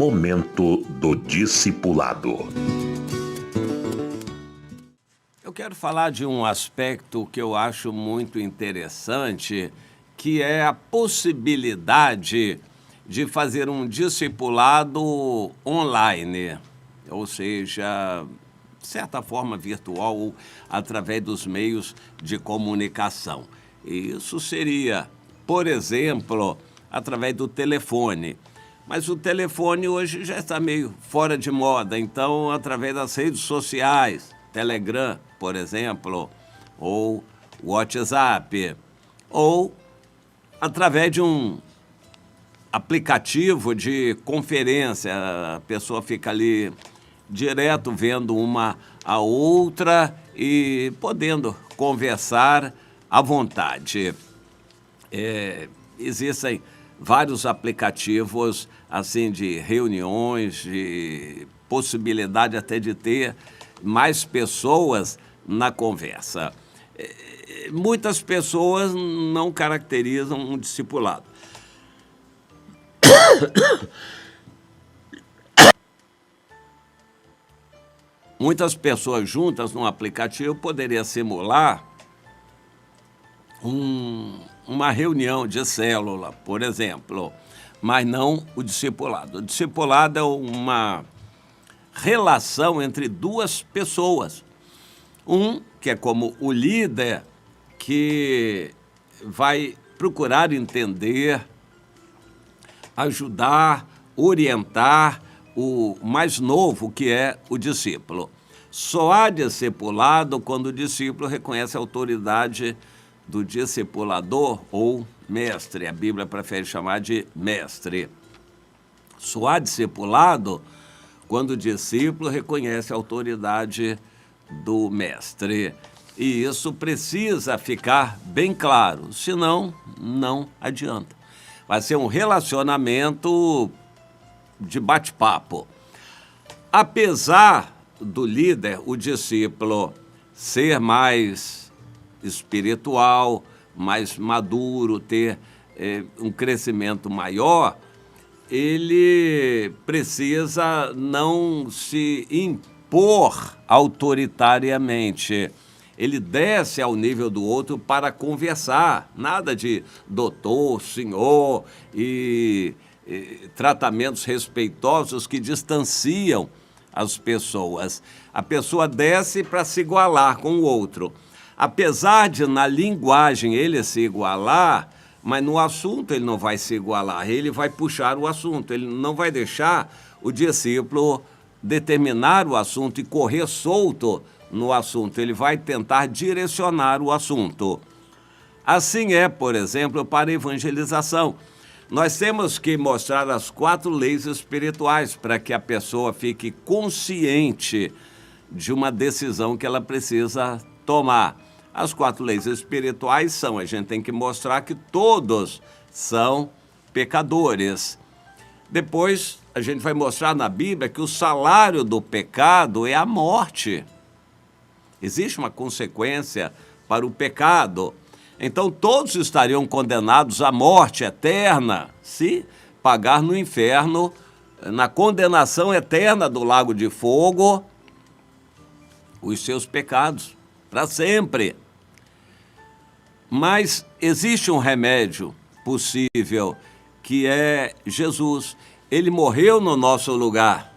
Momento do Discipulado. Eu quero falar de um aspecto que eu acho muito interessante, que é a possibilidade de fazer um discipulado online, ou seja, de certa forma virtual ou através dos meios de comunicação. Isso seria, por exemplo, através do telefone. Mas o telefone hoje já está meio fora de moda, então através das redes sociais, Telegram, por exemplo, ou WhatsApp, ou através de um aplicativo de conferência, a pessoa fica ali direto vendo uma a outra e podendo conversar à vontade. Existem vários aplicativos assim de reuniões, de possibilidade até de ter mais pessoas na conversa. Muitas pessoas não caracterizam um discipulado. Muitas pessoas juntas num aplicativo poderia simular uma reunião de célula, por exemplo, mas não o discipulado. O discipulado é uma relação entre duas pessoas. Um, que é como o líder, que vai procurar entender, ajudar, orientar o mais novo, que é o discípulo. Só há discipulado quando o discípulo reconhece a autoridade do discipulador ou mestre. A Bíblia prefere chamar de mestre. Só há discipulado quando o discípulo reconhece a autoridade do mestre. E isso precisa ficar bem claro, senão não adianta. Vai ser um relacionamento de bate-papo. Apesar do líder, o discípulo, ser mais espiritual, mais maduro, ter um crescimento maior, ele precisa não se impor autoritariamente. Ele desce ao nível do outro para conversar. Nada de doutor, senhor e tratamentos respeitosos que distanciam as pessoas. A pessoa desce para se igualar com o outro. Apesar de, na linguagem, ele se igualar, mas no assunto ele não vai se igualar, ele vai puxar o assunto, ele não vai deixar o discípulo determinar o assunto e correr solto no assunto, ele vai tentar direcionar o assunto. Assim é, por exemplo, para a evangelização. Nós temos que mostrar as 4 leis espirituais para que a pessoa fique consciente de uma decisão que ela precisa tomar. As 4 leis espirituais são, a gente tem que mostrar que todos são pecadores. Depois, a gente vai mostrar na Bíblia que o salário do pecado é a morte. Existe uma consequência para o pecado. Então, todos estariam condenados à morte eterna se pagar no inferno, na condenação eterna do lago de fogo, os seus pecados, para sempre. Mas existe um remédio possível, que é Jesus. Ele morreu no nosso lugar.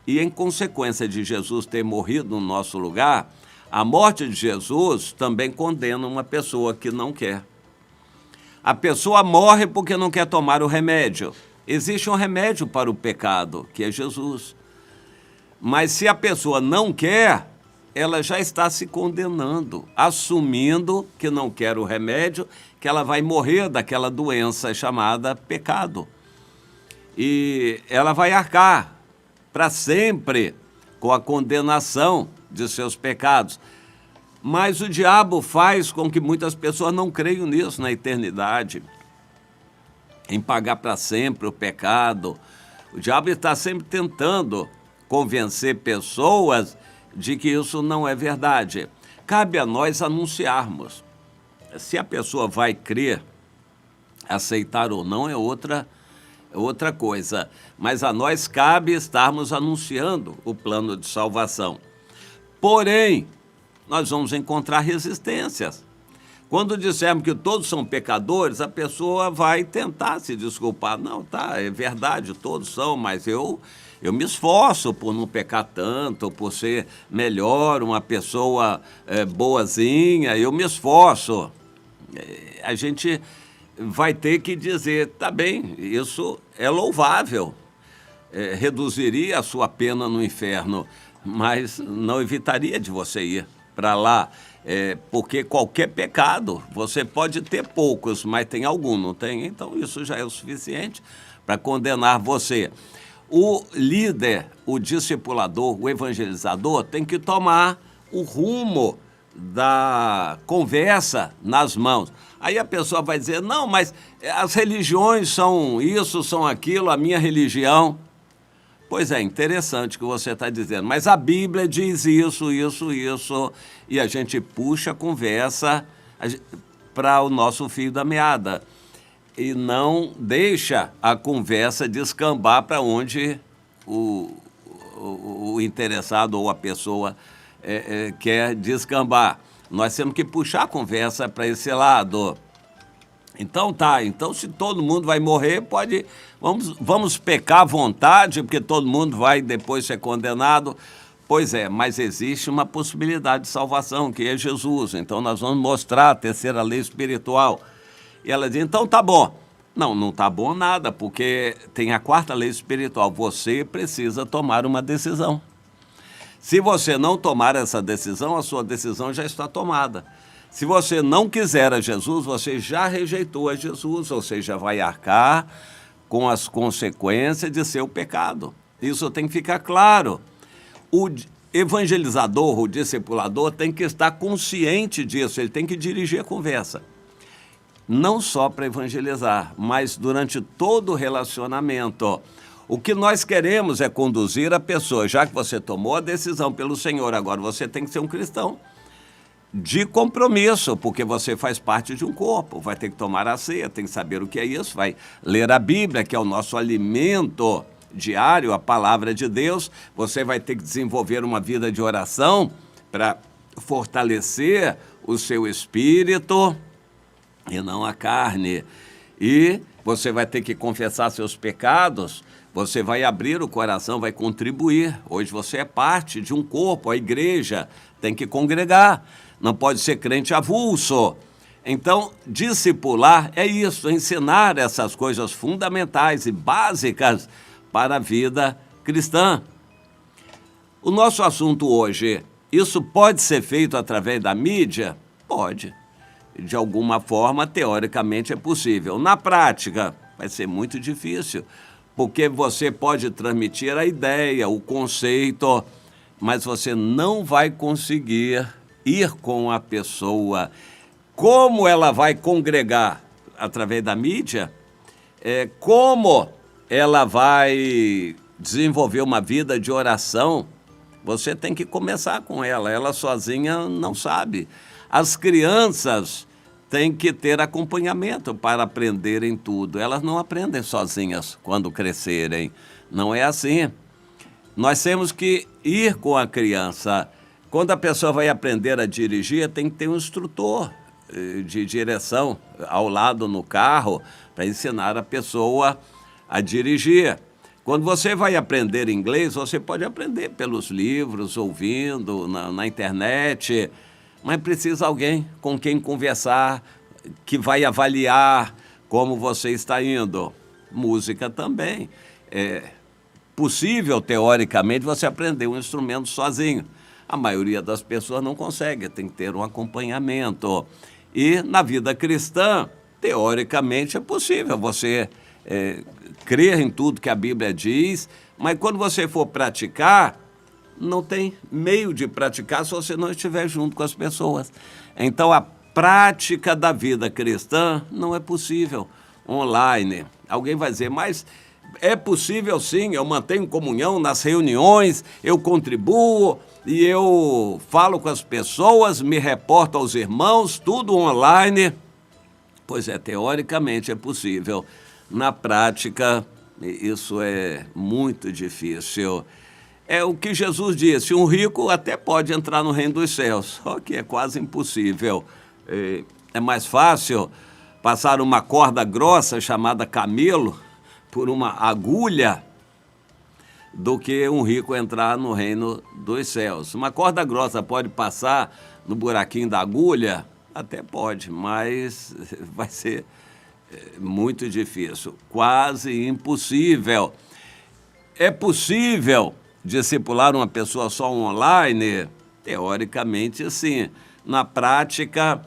E em consequência de Jesus ter morrido no nosso lugar, a morte de Jesus também condena uma pessoa que não quer. A pessoa morre porque não quer tomar o remédio. Existe um remédio para o pecado, que é Jesus. Mas se a pessoa não quer, ela já está se condenando, assumindo que não quer o remédio, que ela vai morrer daquela doença chamada pecado. E ela vai arcar para sempre com a condenação de seus pecados. Mas o diabo faz com que muitas pessoas não creiam nisso, na eternidade, em pagar para sempre o pecado. O diabo está sempre tentando convencer pessoas de que isso não é verdade. Cabe a nós anunciarmos. Se a pessoa vai crer, aceitar ou não, é outra é outra coisa. Mas a nós cabe estarmos anunciando o plano de salvação. Porém, nós vamos encontrar resistências. Quando dissermos que todos são pecadores, a pessoa vai tentar se desculpar. Não, tá, é verdade, todos são, mas eu me esforço por não pecar tanto, por ser melhor, uma pessoa boazinha, eu me esforço. A gente vai ter que dizer, tá bem, isso é louvável, reduziria a sua pena no inferno, mas não evitaria de você ir para lá. Porque qualquer pecado, você pode ter poucos, mas tem algum, não tem? Então isso já é o suficiente para condenar você. O líder, o discipulador, o evangelizador tem que tomar o rumo da conversa nas mãos. Aí a pessoa vai dizer, não, mas as religiões são isso, são aquilo, a minha religião... Pois é, interessante o que você está dizendo, mas a Bíblia diz isso, e a gente puxa a conversa para o nosso fio da meada e não deixa a conversa descambar para onde o interessado ou a pessoa quer descambar. Nós temos que puxar a conversa para esse lado. Então então se todo mundo vai morrer, vamos pecar à vontade, porque todo mundo vai depois ser condenado. Pois é, mas existe uma possibilidade de salvação, que é Jesus. Então nós vamos mostrar a terceira lei espiritual. E ela diz, então tá bom. Não tá bom nada, porque tem a quarta lei espiritual. Você precisa tomar uma decisão. Se você não tomar essa decisão, a sua decisão já está tomada. Se você não quiser a Jesus, você já rejeitou a Jesus, ou seja, vai arcar com as consequências de seu pecado. Isso tem que ficar claro. O evangelizador, o discipulador, tem que estar consciente disso, ele tem que dirigir a conversa. Não só para evangelizar, mas durante todo o relacionamento. O que nós queremos é conduzir a pessoa, já que você tomou a decisão pelo Senhor, agora você tem que ser um cristão de compromisso, porque você faz parte de um corpo, vai ter que tomar a ceia, tem que saber o que é isso, vai ler a Bíblia, que é o nosso alimento diário, a palavra de Deus, você vai ter que desenvolver uma vida de oração para fortalecer o seu espírito e não a carne. E você vai ter que confessar seus pecados, você vai abrir o coração, vai contribuir. Hoje você é parte de um corpo, a igreja tem que congregar, não pode ser crente avulso. Então, discipular é isso, ensinar essas coisas fundamentais e básicas para a vida cristã. O nosso assunto hoje, isso pode ser feito através da mídia? Pode. De alguma forma, teoricamente, é possível. Na prática, vai ser muito difícil, porque você pode transmitir a ideia, o conceito, mas você não vai conseguir ir com a pessoa. Como ela vai congregar através da mídia? Como ela vai desenvolver uma vida de oração? Você tem que começar com ela sozinha não sabe. As crianças têm que ter acompanhamento para aprenderem tudo. Elas não aprendem sozinhas quando crescerem. Não é assim. Nós temos que ir com a criança. Quando a pessoa vai aprender a dirigir, tem que ter um instrutor de direção ao lado no carro para ensinar a pessoa a dirigir. Quando você vai aprender inglês, você pode aprender pelos livros, ouvindo, na internet, mas precisa alguém com quem conversar, que vai avaliar como você está indo. Música também. É possível, teoricamente, você aprender um instrumento sozinho. A maioria das pessoas não consegue, tem que ter um acompanhamento. E na vida cristã, teoricamente, é possível você crer em tudo que a Bíblia diz, mas quando você for praticar, não tem meio de praticar se você não estiver junto com as pessoas. Então, a prática da vida cristã não é possível online. Alguém vai dizer, mas é possível sim, eu mantenho comunhão nas reuniões, eu contribuo e eu falo com as pessoas, me reporto aos irmãos, tudo online. Pois é, teoricamente é possível. Na prática, Isso é muito difícil. É o que Jesus disse, um rico até pode entrar no reino dos céus, só que é quase impossível. É mais fácil passar uma corda grossa chamada camelo por uma agulha do que um rico entrar no reino dos céus. Uma corda grossa pode passar no buraquinho da agulha? Até pode, mas vai ser muito difícil, quase impossível. É possível discipular uma pessoa só online? Teoricamente, sim. Na prática,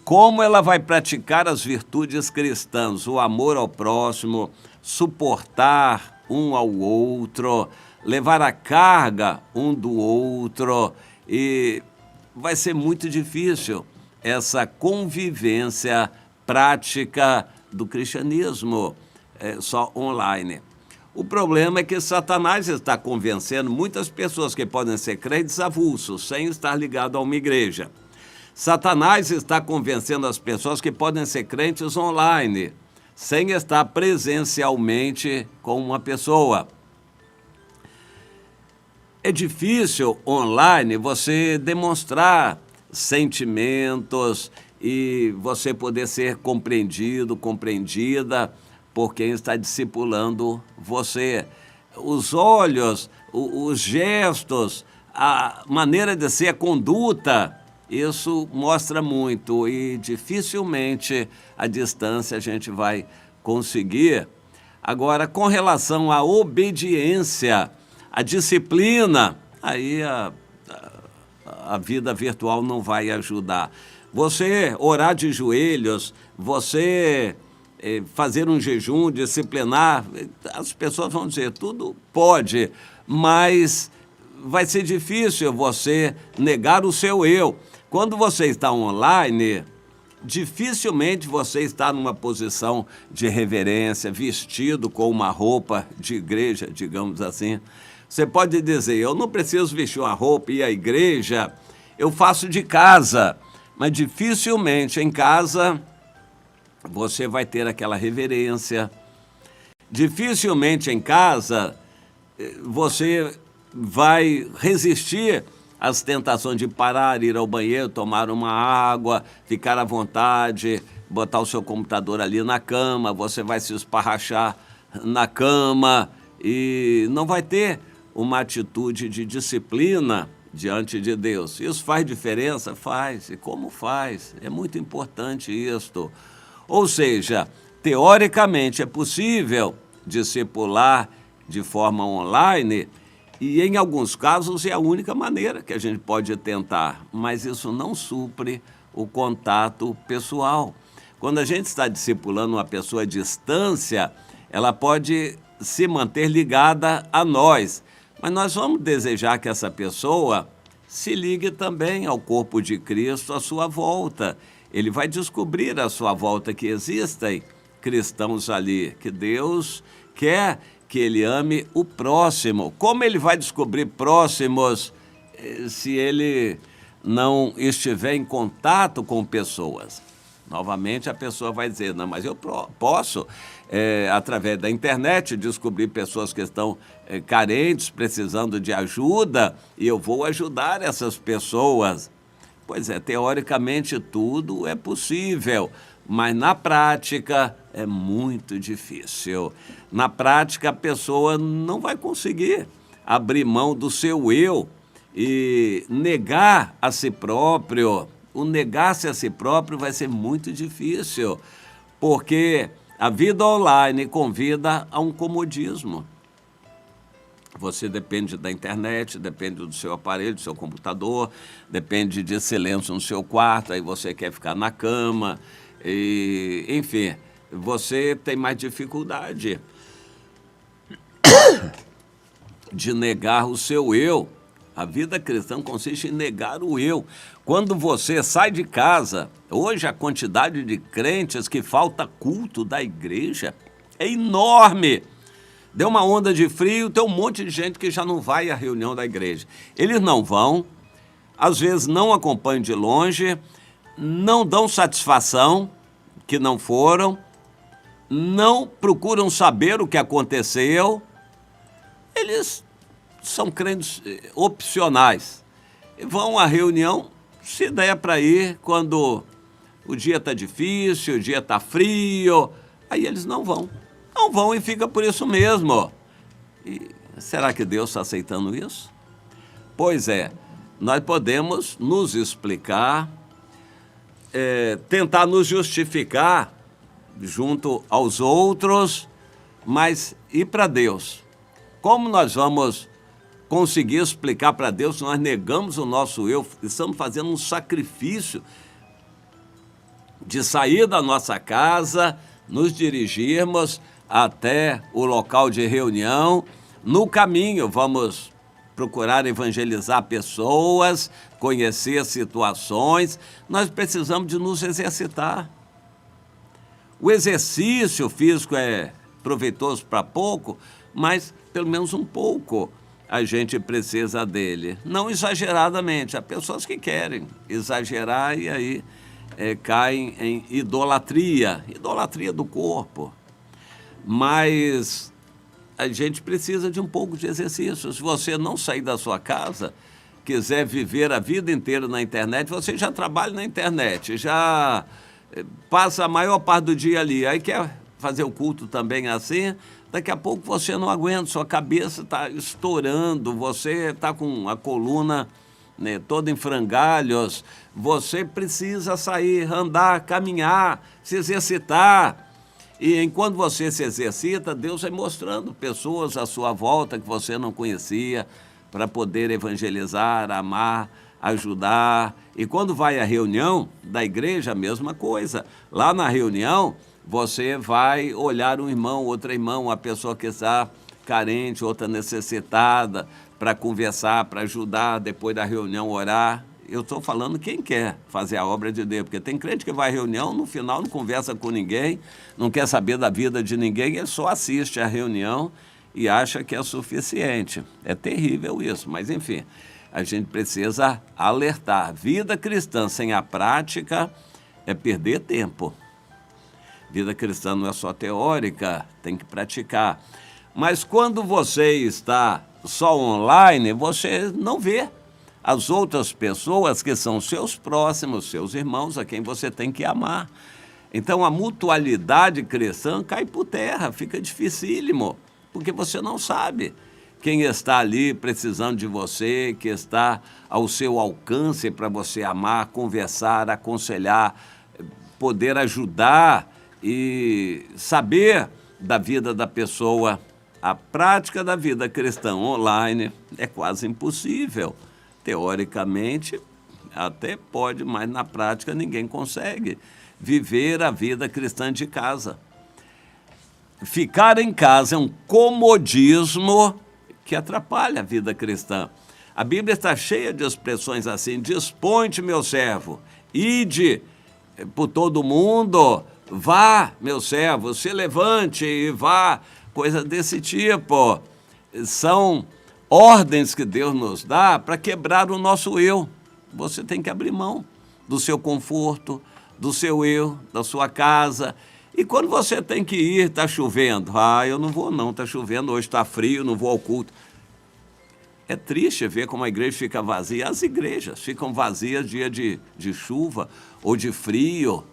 como ela vai praticar as virtudes cristãs, o amor ao próximo, suportar um ao outro, levar a carga um do outro, e vai ser muito difícil essa convivência prática do cristianismo, só online. O problema é que Satanás está convencendo muitas pessoas que podem ser crentes avulsos, sem estar ligado a uma igreja. Satanás está convencendo as pessoas que podem ser crentes online, sem estar presencialmente com uma pessoa. É difícil online você demonstrar sentimentos e você poder ser compreendido, compreendida por quem está discipulando você. Os olhos, os gestos, a maneira de ser, a conduta, isso mostra muito e dificilmente à distância a gente vai conseguir. Agora, com relação à obediência, à disciplina, aí a vida virtual não vai ajudar. Você orar de joelhos, você fazer um jejum, disciplinar, as pessoas vão dizer, tudo pode, mas vai ser difícil você negar o seu eu. Quando você está online, dificilmente você está numa posição de reverência, vestido com uma roupa de igreja, digamos assim. Você pode dizer, eu não preciso vestir uma roupa e ir à igreja, eu faço de casa. Mas dificilmente em casa você vai ter aquela reverência. Dificilmente em casa você vai resistir às tentações de parar, ir ao banheiro, tomar uma água, ficar à vontade, botar o seu computador ali na cama, você vai se esparrachar na cama e não vai ter uma atitude de disciplina diante de Deus. Isso faz diferença? Faz. E como faz? É muito importante isto. Ou seja, teoricamente é possível discipular de forma online e, em alguns casos, é a única maneira que a gente pode tentar, mas isso não supre o contato pessoal. Quando a gente está discipulando uma pessoa à distância, ela pode se manter ligada a nós, mas nós vamos desejar que essa pessoa se ligue também ao corpo de Cristo à sua volta. Ele vai descobrir à sua volta que existem cristãos ali, que Deus quer que ele ame o próximo. Como ele vai descobrir próximos se ele não estiver em contato com pessoas? Novamente a pessoa vai dizer, não, mas eu posso, através da internet, descobrir pessoas que estão carentes, precisando de ajuda, e eu vou ajudar essas pessoas. Pois é, teoricamente tudo é possível, mas na prática é muito difícil. Na prática a pessoa não vai conseguir abrir mão do seu eu e negar a si próprio. O negar-se a si próprio vai ser muito difícil, porque a vida online convida a um comodismo. Você depende da internet, depende do seu aparelho, do seu computador, depende de silêncio no seu quarto, aí você quer ficar na cama, e, enfim, você tem mais dificuldade de negar o seu eu. A vida cristã consiste em negar o eu. Quando você sai de casa, hoje a quantidade de crentes que falta culto da igreja é enorme. Deu uma onda de frio, tem um monte de gente que já não vai à reunião da igreja. Eles não vão, às vezes não acompanham de longe, não dão satisfação que não foram, não procuram saber o que aconteceu, eles são crentes opcionais. Vão à reunião, se der para ir, quando o dia está difícil, o dia está frio, aí eles não vão. Não vão e fica por isso mesmo. E será que Deus está aceitando isso? Pois é, nós podemos nos explicar, tentar nos justificar junto aos outros, mas e para Deus? Como nós vamos conseguir explicar para Deus se nós negamos o nosso eu, estamos fazendo um sacrifício de sair da nossa casa, nos dirigirmos até o local de reunião. No caminho, vamos procurar evangelizar pessoas, conhecer situações. Nós precisamos de nos exercitar. O exercício físico é proveitoso para pouco, mas pelo menos um pouco a gente precisa dele. Não exageradamente. Há pessoas que querem exagerar e aí caem em idolatria do corpo. Mas a gente precisa de um pouco de exercício. Se você não sair da sua casa, quiser viver a vida inteira na internet, você já trabalha na internet, já passa a maior parte do dia ali, aí quer fazer o culto também assim, daqui a pouco você não aguenta, sua cabeça está estourando, você está com a coluna, né, toda em frangalhos, você precisa sair, andar, caminhar, se exercitar. E enquanto você se exercita, Deus vai mostrando pessoas à sua volta que você não conhecia, para poder evangelizar, amar, ajudar. E quando vai à reunião da igreja, a mesma coisa. Lá na reunião, você vai olhar um irmão, outra irmã, uma pessoa que está carente, outra necessitada, para conversar, para ajudar, depois da reunião orar. Eu estou falando quem quer fazer a obra de Deus, porque tem crente que vai à reunião, no final não conversa com ninguém, não quer saber da vida de ninguém, ele só assiste à reunião e acha que é suficiente. É terrível isso, mas enfim, a gente precisa alertar. Vida cristã sem a prática é perder tempo. Vida cristã não é só teórica, tem que praticar. Mas quando você está só online, você não vê as outras pessoas que são seus próximos, seus irmãos, a quem você tem que amar. Então, a mutualidade cristã cai por terra, fica dificílimo, porque você não sabe quem está ali precisando de você, que está ao seu alcance para você amar, conversar, aconselhar, poder ajudar e saber da vida da pessoa. A prática da vida cristã online é quase impossível. Teoricamente, até pode, mas na prática ninguém consegue viver a vida cristã de casa. Ficar em casa é um comodismo que atrapalha a vida cristã. A Bíblia está cheia de expressões assim: dispõe-te, meu servo, ide por todo mundo, vá, meu servo, se levante e vá, coisa desse tipo. São ordens que Deus nos dá para quebrar o nosso eu. Você tem que abrir mão do seu conforto, do seu eu, da sua casa. E quando você tem que ir, está chovendo. Eu não vou não, está chovendo, hoje está frio, não vou ao culto. É triste ver como a igreja fica vazia. As igrejas ficam vazias dia de chuva ou de frio.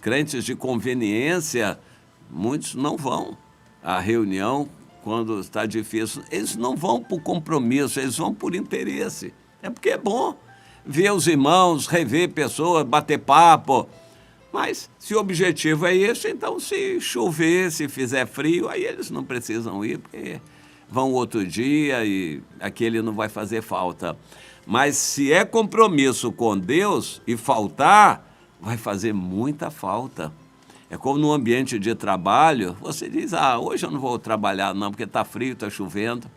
Crentes de conveniência, muitos não vão à reunião quando está difícil. Eles não vão por compromisso, eles vão por interesse. É porque é bom ver os irmãos, rever pessoas, bater papo. Mas se o objetivo é esse, então se chover, se fizer frio, aí eles não precisam ir, porque vão outro dia e aquele não vai fazer falta. Mas se é compromisso com Deus e faltar, vai fazer muita falta. É como no ambiente de trabalho, você diz, hoje eu não vou trabalhar não, porque está frio, está chovendo.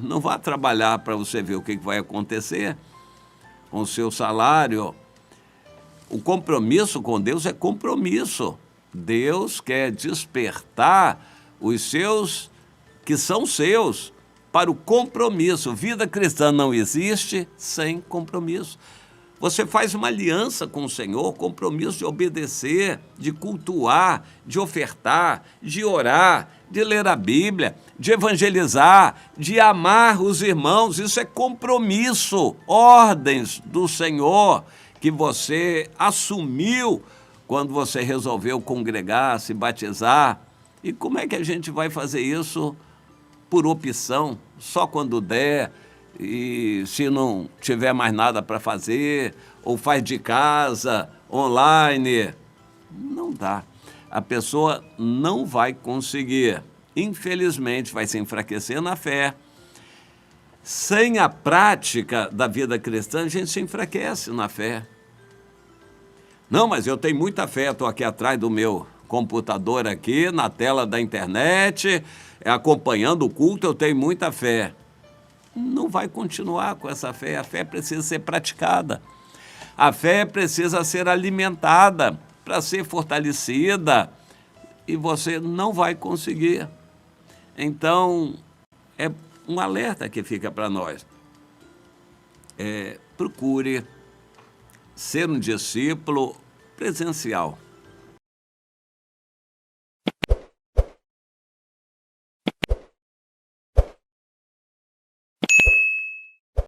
Não vá trabalhar para você ver o que vai acontecer com o seu salário. O compromisso com Deus é compromisso. Deus quer despertar os seus, que são seus, para o compromisso. Vida cristã não existe sem compromisso. Você faz uma aliança com o Senhor, compromisso de obedecer, de cultuar, de ofertar, de orar, de ler a Bíblia, de evangelizar, de amar os irmãos. Isso é compromisso, ordens do Senhor que você assumiu quando você resolveu congregar, se batizar. E como é que a gente vai fazer isso por opção, só quando der, e se não tiver mais nada para fazer, ou faz de casa, online? Não dá. A pessoa não vai conseguir. Infelizmente, vai se enfraquecer na fé. Sem a prática da vida cristã, a gente se enfraquece na fé. Não, mas eu tenho muita fé, estou aqui atrás do meu computador aqui, na tela da internet, acompanhando o culto, eu tenho muita fé. Não vai continuar com essa fé. A fé precisa ser praticada. A fé precisa ser alimentada para ser fortalecida, e você não vai conseguir. Então, é um alerta que fica para nós. Procure ser um discípulo presencial.